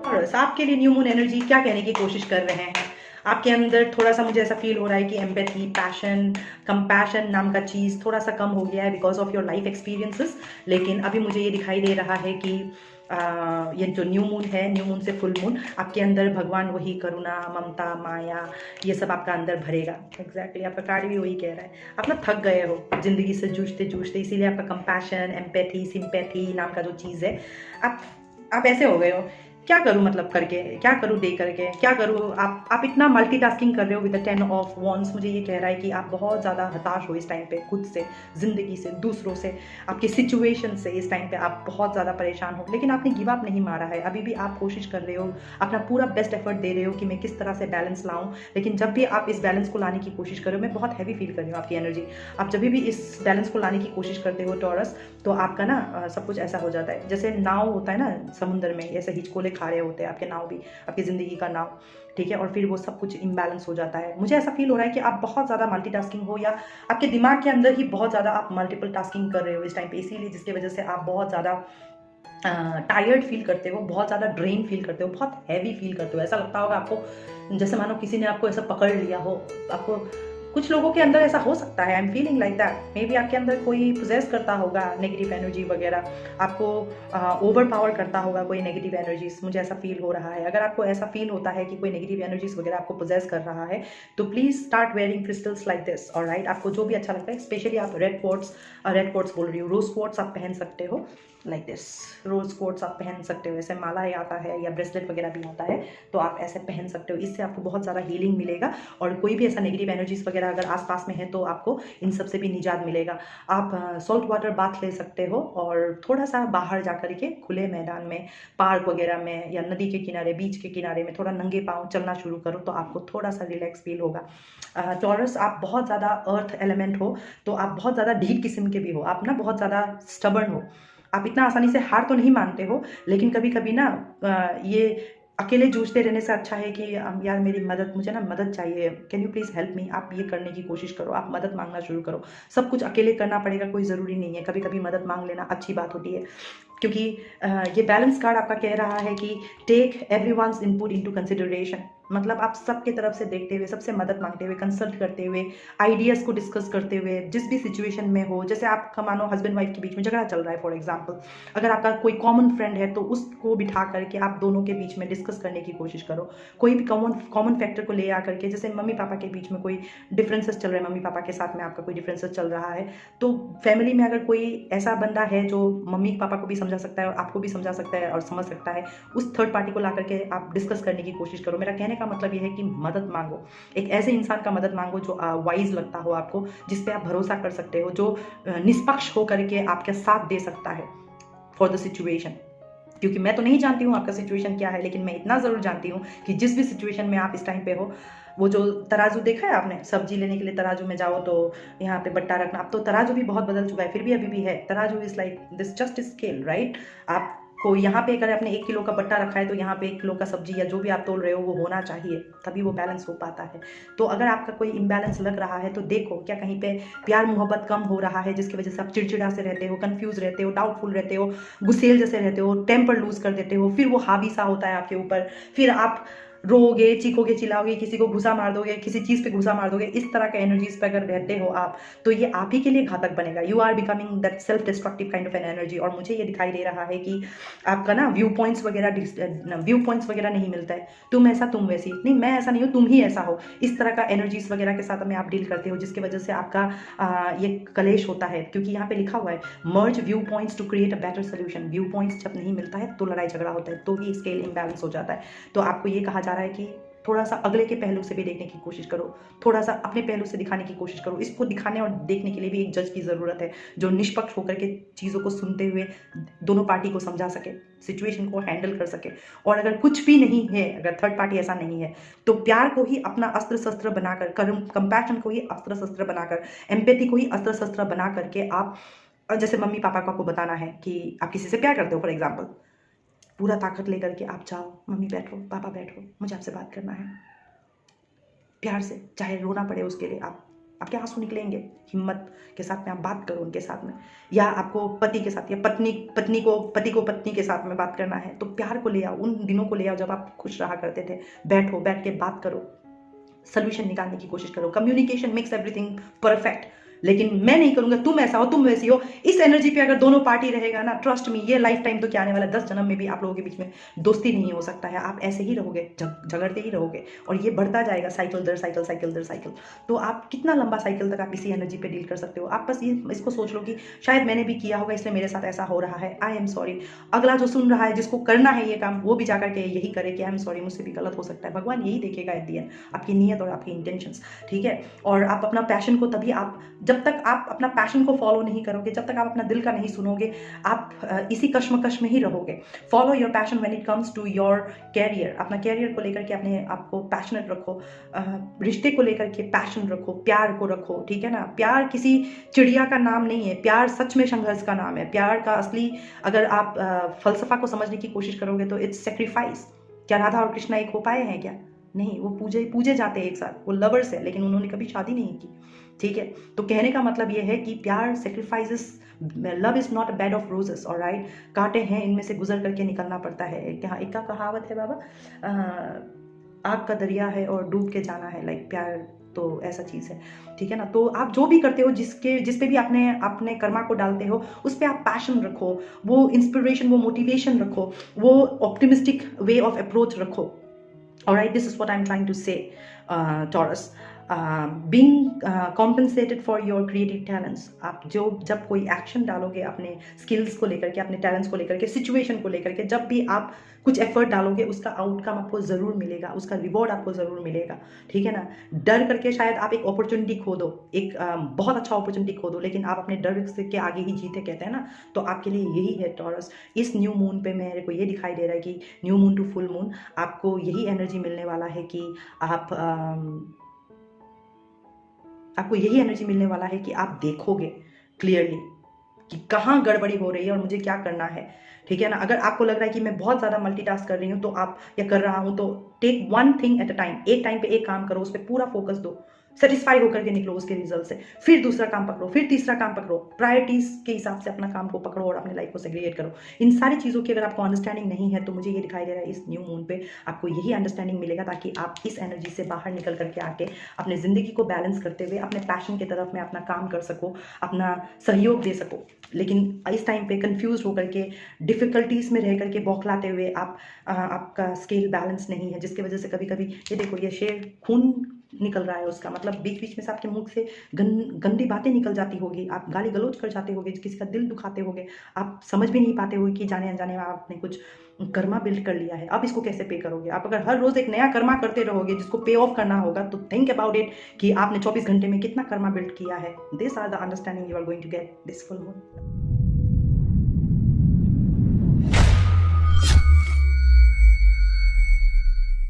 Taurus, आपके लिए new moon energy क्या कहने की कोशिश कर रहे हैं? आपके अंदर थोड़ा सा मुझे ऐसा फील हो रहा है कि एम्पैथी, पैशन, कंपैशन नाम का चीज़ थोड़ा सा कम हो गया है because of your life experiences. लेकिन अभी मुझे ये दिखाई दे रहा है कि ये जो न्यू मून है, न्यू मून से फुल मून, आपके अंदर भगवान वही करुणा, ममता, माया, ये सब आपका अंदर भरेगा। एग्जैक्टली आपका कार्ड भी वही कह रहा है। आप ना थक गए हो जिंदगी से जूझते जूझते, इसीलिए आपका कंपैशन, एम्पैथी, सिंपैथी नाम का जो चीज़ है, आप ऐसे हो गए हो, क्या करूँ मतलब करके, क्या करूँ दे करके, क्या करूँ। आप इतना मल्टीटास्किंग कर रहे हो विद द 10 ऑफ वॉन्ड्स। मुझे ये कह रहा है कि आप बहुत ज़्यादा हताश हो इस टाइम पे, खुद से, ज़िंदगी से, दूसरों से, आपकी सिचुएशन से। इस टाइम पे आप बहुत ज़्यादा परेशान हो, लेकिन आपने गिव अप नहीं मारा है। अभी भी आप कोशिश कर रहे हो, अपना पूरा बेस्ट एफर्ट दे रहे हो कि मैं किस तरह से बैलेंस लाऊं। लेकिन जब भी आप इस बैलेंस को लाने की कोशिश कर रहे हो, मैं बहुत हैवी फील कर रही हूँ आपकी एनर्जी। आप जब भी इस बैलेंस को लाने की कोशिश करते हो टॉरस, तो आपका ना सब कुछ ऐसा हो जाता है जैसे नाव होता है ना समुद्र में, ऐसे हिचकोले खा रहे होते हैं आपके नाव भी, आपकी ज़िंदगी का नाव, ठीक है। और फिर वो सब कुछ इम्बैलेंस हो जाता है। मुझे ऐसा फील हो रहा है कि आप बहुत ज़्यादा मल्टीटास्किंग हो, या आपके दिमाग के अंदर ही बहुत ज़्यादा आप मल्टीपल टास्किंग कर रहे हो इस टाइम पे, इसीलिए जिसकी वजह से आप बहुत ज़्यादा टायर्ड फील करते हो, बहुत ज़्यादा ड्रेन फील करते हो, बहुत हैवी फील करते हो। ऐसा लगता होगा आपको जैसे मानो किसी ने आपको ऐसा पकड़ लिया हो। आपको कुछ लोगों के अंदर ऐसा हो सकता है, I am feeling like that. May be आपके अंदर कोई पोजेस करता होगा नेगेटिव एनर्जी वगैरह, आपको ओवर पावर करता होगा कोई नेगेटिव एनर्जीज। मुझे ऐसा फील हो रहा है। अगर आपको ऐसा फील होता है कि कोई नेगेटिव एनर्जीज वगैरह आपको पोजेस कर रहा है, तो please start wearing crystals like this, alright. आपको जो भी अच्छा लगता है, स्पेशली आप रेड क्वार्ट्स बोल रही हूँ, रोज क्वार्ट्स आप पहन सकते हो लाइक दिस। रोज क्वार्ट्स आप पहन सकते हो, ऐसे माला ही आता है या ब्रेसलेट वगैरह भी आता है, तो आप ऐसे पहन सकते हो। इससे आपको बहुत ज़्यादा हीलिंग मिलेगा, और कोई भी ऐसा नेगेटिव एनर्जीज वगैरह अगर आसपास में है तो आपको इन सब से भी निजात मिलेगा। आप सॉल्ट वाटर बाथ ले सकते हो, और थोड़ा सा बाहर जा कर के खुले मैदान में, पार्क वगैरह में, या नदी के किनारे, बीच के किनारे में थोड़ा नंगे पाँव चलना शुरू करो, तो आपको थोड़ा सा रिलैक्स फील होगा। टॉरस, आप बहुत ज़्यादा अर्थ एलिमेंट हो, तो आप बहुत ज़्यादा ढीठ किस्म के भी हो। आप ना बहुत ज़्यादा स्टबर्न हो, आप इतना आसानी से हार तो नहीं मानते हो, लेकिन कभी कभी ना ये अकेले जूझते रहने से अच्छा है कि यार मेरी मदद, मुझे ना मदद चाहिए, can you please help me. आप ये करने की कोशिश करो, आप मदद मांगना शुरू करो। सब कुछ अकेले करना पड़ेगा, कोई ज़रूरी नहीं है। कभी कभी मदद मांग लेना अच्छी बात होती है, क्योंकि ये बैलेंस कार्ड आपका कह रहा है कि take everyone's input into consideration. मतलब आप सबके तरफ से देखते हुए, सबसे मदद मांगते हुए, कंसल्ट करते हुए, आइडियाज़ को डिस्कस करते हुए, जिस भी सिचुएशन में हो, जैसे आपका मानो हस्बैंड वाइफ के बीच में झगड़ा चल रहा है फॉर एग्जाम्पल, अगर आपका कोई कॉमन फ्रेंड है तो उसको बिठा करके आप दोनों के बीच में डिस्कस करने की कोशिश करो। कोई भी कॉमन फैक्टर को ले आकर के, जैसे मम्मी पापा के बीच में कोई डिफरेंसेस चल रहे हैं, मम्मी पापा के साथ में आपका कोई डिफरेंसेस चल रहा है, तो फैमिली में अगर कोई ऐसा बंदा है जो मम्मी पापा को भी समझा सकता है और आपको भी समझा सकता है और समझ सकता है, उस थर्ड पार्टी को ला करके आप डिस्कस करने की कोशिश करो। मेरा कहने का मतलब ये है कि मदद मांगो, एक ऐसे इंसान का मदद मांगो जो वाइज लगता हो आपको, जिस पे आप भरोसा कर सकते हो, जो निष्पक्ष होकर के आपके साथ दे सकता है फॉर द सिचुएशन। क्योंकि मैं तो नहीं जानती हूँ आपका सिचुएशन क्या है, लेकिन मैं इतना ज़रूर जानती हूँ कि जिस भी सिचुएशन में आप इस टाइम पे हो, वो जो तराजू देखा है आपने, सब्जी लेने के लिए तराजू में जाओ तो यहाँ पे बट्टा रखना। अब तो तराजू भी बहुत बदल चुका है, फिर भी अभी भी है तराजू। Is like this just scale, right. आपको यहाँ पे अगर आपने 1 किलो का बट्टा रखा है, तो यहाँ पे 1 किलो का सब्जी या जो भी आप तोल रहे हो वो होना चाहिए, तभी वो बैलेंस हो पाता है। तो अगर आपका कोई इम्बैलेंस लग रहा है, तो देखो क्या कहीं पे प्यार मोहब्बत कम हो रहा है, जिसकी वजह से आप चिड़चिड़ा से रहते हो, कंफ्यूज रहते हो, डाउटफुल रहते हो, गुस्सेल जैसे रहते हो, टेम्पर लूज कर देते हो, फिर वो हावी सा होता है आपके ऊपर, फिर आप रोओगे, चीखोगे, चिल्लाओगे, किसी को घुसा मार दोगे, किसी चीज़ पे घुसा मार दोगे। इस तरह के एनर्जीज पे अगर रहते हो आप, तो ये आप ही के लिए घातक बनेगा। You are becoming that self destructive kind of an energy. और मुझे ये दिखाई दे रहा है कि आपका ना व्यू पॉइंट्स वगैरह नहीं मिलता है। तुम ऐसा, तुम वैसी, नहीं मैं ऐसा नहीं हूँ, तुम ही ऐसा हो। इस तरह का एनर्जीज वगैरह के साथ में आप डील करते हो, जिसकी वजह से आपका ये कलेश होता है। क्योंकि यहाँ पे लिखा हुआ है merge view points to create a better solution. View points जब नहीं मिलता है तो लड़ाई झगड़ा होता है, तो ही स्केल इम्बैलेंस हो जाता है। तो आपको ये कहा जा रहा है कि थोड़ा सा अगले के पहलू से भी देखने की कोशिश करो, थोड़ा सा अपने पहलू से दिखाने की कोशिश करो। इसको दिखाने और देखने के लिए भी एक जज की ज़रूरत है, जो निष्पक्ष होकर के चीज़ों को सुनते हुए दोनों पार्टी को समझा सके, सिचुएशन को हैंडल कर सके। और अगर कुछ भी नहीं है, अगर थर्ड पार्टी ऐसा नहीं है, तो प्यार को ही अपना अस्त्र शस्त्र बनाकर, कंपैशन को ही अस्त्र शस्त्र बनाकर, एम्पैथी को ही अस्त्र शस्त्र बना करके आप, जैसे मम्मी पापा को आपको बताना है कि आप किसी से प्यार करते हो फॉर एग्जाम्पल, पूरा ताकत लेकर के आप जाओ, मम्मी बैठो, पापा बैठो, मुझे आपसे बात करना है, प्यार से, चाहे रोना पड़े उसके लिए आप आपके आंसू निकलेंगे, हिम्मत के साथ में आप बात करो उनके साथ में। या आपको पति के साथ या पति को पत्नी के साथ में बात करना है तो प्यार को ले आओ, उन दिनों को ले आओ जब आप खुश रहा करते थे। बैठ के बात करो, सोल्यूशन निकालने की कोशिश करो। Communication makes everything perfect. लेकिन मैं नहीं करूंगा, तुम ऐसा हो, तुम वैसी हो, इस एनर्जी पे अगर दोनों पार्टी रहेगा ना, ट्रस्ट मी, ये लाइफ टाइम तो क्या आने वाला है, 10 जन्म में भी आप लोगों के बीच में दोस्ती नहीं हो सकता है। आप ऐसे ही रहोगे, झगड़ते ही रहोगे और ये बढ़ता जाएगा, साइकिल दर साइकिल, साइकिल दर साइकिल। तो आप कितना लंबा साइकिल तक आप इसी एनर्जी पे डील कर सकते हो। आप बस ये इसको सोच लो कि शायद मैंने भी किया होगा इसलिए मेरे साथ ऐसा हो रहा है, आई एम सॉरी। अगला जो सुन रहा है, जिसको करना है ये काम, वो भी जाकर के यही करे कि आई एम सॉरी, मुझसे भी गलत हो सकता है। भगवान यही देखेगा एट द एंड, आपकी नीयत और आपकी इंटेंशंस, ठीक है। और आप अपना पैशन को तभी आप, जब तक आप अपना पैशन को फॉलो नहीं करोगे, जब तक आप अपना दिल का नहीं सुनोगे, आप इसी कश्मकश में ही रहोगे। Follow your passion when it comes to your career. अपना कैरियर को लेकर के अपने आपको पैशनेट रखो, रिश्ते को लेकर के पैशन रखो, प्यार को रखो, ठीक है ना। प्यार किसी चिड़िया का नाम नहीं है, प्यार सच में संघर्ष का नाम है। प्यार का असली अगर आप फलसफा को समझने की कोशिश करोगे तो इट्स सेक्रीफाइस। क्या राधा और कृष्णा एक हो पाए हैं क्या? नहीं, वो पूजे जाते हैं एक साथ, वो लवर्स है, लेकिन उन्होंने कभी शादी नहीं की, ठीक है। तो कहने का मतलब ये है कि प्यार sacrifices, love is not a bed of roses, alright. कांटे हैं, इनमें से गुजर करके निकलना पड़ता है। एक का कहावत है बाबा, आग का दरिया है और डूब के जाना है, लाइक प्यार तो ऐसा चीज़ है, ठीक है ना। तो आप जो भी करते हो, जिस पे भी अपने कर्मा को डालते हो, उस पर आप पैशन रखो, वो इंस्पिरेशन, वो मोटिवेशन रखो, वो ऑप्टिमिस्टिक वे ऑफ अप्रोच रखो। Alright, this is what I'm trying to say, Taurus. Being compensated for your creative talents. आप जब कोई एक्शन डालोगे अपने स्किल्स को लेकर के, अपने टैलेंट्स को लेकर के, सिचुएशन को लेकर के, जब भी आप कुछ एफर्ट डालोगे, उसका आउटकम आपको ज़रूर मिलेगा, उसका रिवॉर्ड आपको ज़रूर मिलेगा, ठीक है ना। डर करके शायद आप एक अपॉर्चुनिटी खो दो, एक बहुत अच्छा अपॉर्चुनिटी खो दो, लेकिन आप अपने डर से के आगे ही जीते, कहते हैं ना। तो आपके लिए यही है टॉरस। इस न्यू मून पे मेरे को ये दिखाई दे रहा है कि new moon to full moon आपको यही एनर्जी मिलने वाला है कि आपको यही एनर्जी मिलने वाला है कि आप देखोगे क्लियरली कि कहाँ गड़बड़ी हो रही है और मुझे क्या करना है, ठीक है ना। अगर आपको लग रहा है कि मैं बहुत ज़्यादा मल्टीटास्क कर रही हूँ तो आप, या कर रहा हूँ, तो take one thing at a time, एक टाइम पे एक काम करो, उस पर पूरा फोकस दो, सेटिस्फाई होकर के निकलो उसके रिजल्ट से। फिर दूसरा काम पकड़ो, फिर तीसरा काम पकड़ो, प्रायोरिटीज के हिसाब से अपना काम को पकड़ो और अपनी लाइफ को सेग्रीगेट करो। इन सारी चीज़ों की अगर आपको अंडरस्टैंडिंग नहीं है तो मुझे ये दिखाई दे रहा है इस न्यू मून पे आपको यही अंडरस्टैंडिंग मिलेगा, ताकि आप इस एनर्जी से बाहर निकल करके आके अपने ज़िंदगी को बैलेंस करते हुए अपने पैशन की तरफ में अपना काम कर सको, अपना सहयोग दे सको। लेकिन इस टाइम पे कंफ्यूज होकर के, डिफ़िकल्टीज़ में रह करके बौखलाते हुए आपका स्केल बैलेंस नहीं है, जिसकी वजह से कभी कभी ये देखो, ये शेर खून निकल रहा है उसका, मतलब बीच बीच में से आपके मुंह से गंदी बातें निकल जाती होगी, आप गाली गलौज कर जाते होगे, किसी का दिल दुखाते होगे, आप समझ भी नहीं पाते हो कि जाने अनजाने में आपने कुछ कर्मा बिल्ड कर लिया है। अब इसको कैसे पे करोगे? आप अगर हर रोज एक नया कर्मा करते रहोगे जिसको पे ऑफ करना होगा, तो थिंक अबाउट इट कि आपने 24 घंटे में कितना कर्मा बिल्ड किया है। This are the understanding you are going to get this full moon.